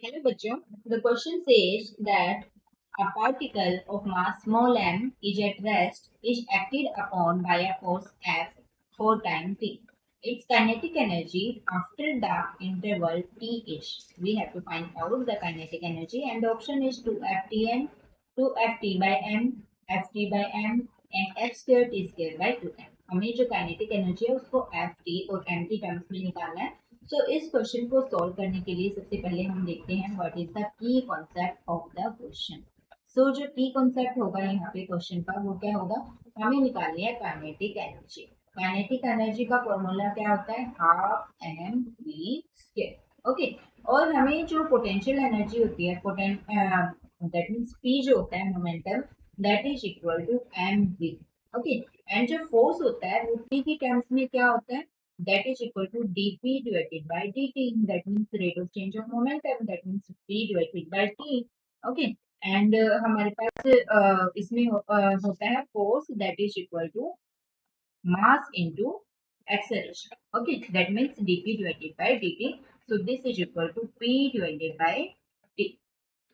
Hello बच्चों, the question says that a particle of mass small m is at rest is acted upon by a force F 4 times t. Its kinetic energy after the interval t is. We have to find out the kinetic energy and the option is 2ftn, 2ft by m, ft by m and f square t square by 2m. हमें जो kinetic energy है उसको F T और M T terms में निकालना है। तो इस क्वेश्चन को सॉल्व करने के लिए सबसे पहले हम देखते हैं what is the key concept of the question. So जो की कॉन्सेप्ट होगा यहाँ पे क्वेश्चन का वो क्या होगा, हमें निकालनी है काइनेटिक एनर्जी। काइनेटिक एनर्जी का फॉर्मूला क्या होता है, half M V square. Okay, और हमें जो पोटेंशियल एनर्जी होती है दैट मीन्स पी जो होता है momentum, that is equal to M V. Okay, and जो फोर्स होता है वो पी की टर्म्स में क्या होता है, that is equal to dp divided by dt. That means rate of change of momentum. That means p divided by t. Okay. And हमारे पास इसमें होता है force that is equal to mass into acceleration. Okay. That means dp divided by dt. So this is equal to p divided by t.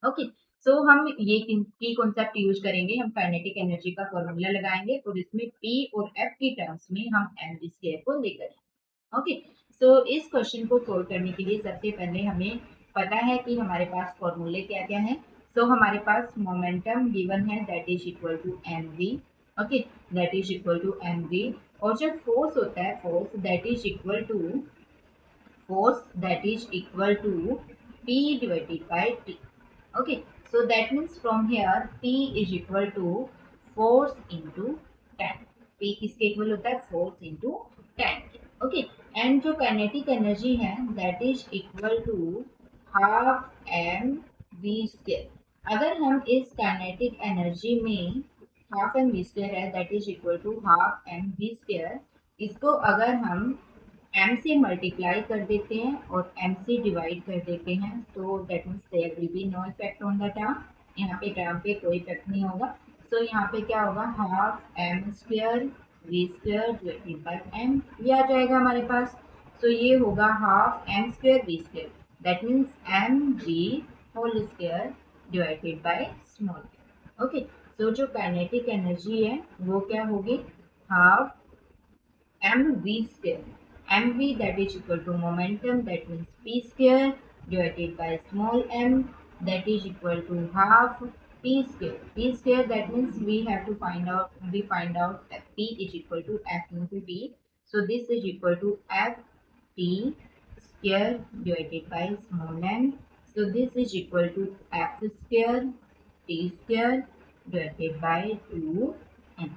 Okay, so हम ये की concept use करेंगे, हम kinetic energy का फॉर्मूला लगाएंगे और इसमें P और एफ की टर्म्स में हम एम वी स्क्वायर को लेकर। ओके, सो इस क्वेश्चन को सोल्व करने के लिए सबसे पहले हमें पता है कि हमारे पास फॉर्मूले क्या क्या हैं। सो हमारे पास मोमेंटम गिवन है that is equal to M V. Okay, that is equal to M V. और जब फोर्स होता है force that is equal to P divided by T. Okay, so that means from here P is equal to force into tan. P किसके equal होता है, force into tan। Okay, and जो kinetic energy है that is equal to half M V square. अगर हम इस kinetic energy में half M V square है that is equal to half M V square, इसको अगर हम एम से मल्टीप्लाई कर देते हैं और एम से डिवाइड कर देते हैं तो that means there will be no effect on the term. यहाँ पे टर्म पे कोई इफेक्ट नहीं होगा। सो यहाँ पे क्या होगा, half m square v square divided by m, ये आ जाएगा हमारे पास। सो ये होगा half m square v square, that means m v whole square divided by small. Okay, so जो काइनेटिक एनर्जी है वो क्या होगी, half mv square. mv that is equal to momentum, that means p square divided by small m, that is equal to half p square. P square that means we find out that p is equal to f into t. So this is equal to f t square divided by small m. So this is equal to f square t square divided by 2m.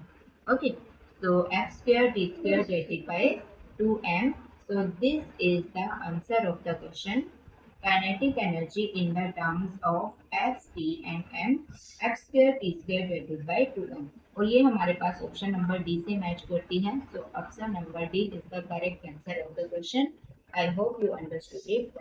Okay, so f square t square divided by 2m. So this is the answer of the question. Kinetic energy in the terms of f t and m, f square t square divided by 2m. और ये हमारे पास option number D से match करती है। So option number D is the correct answer of the question. I hope you understood it.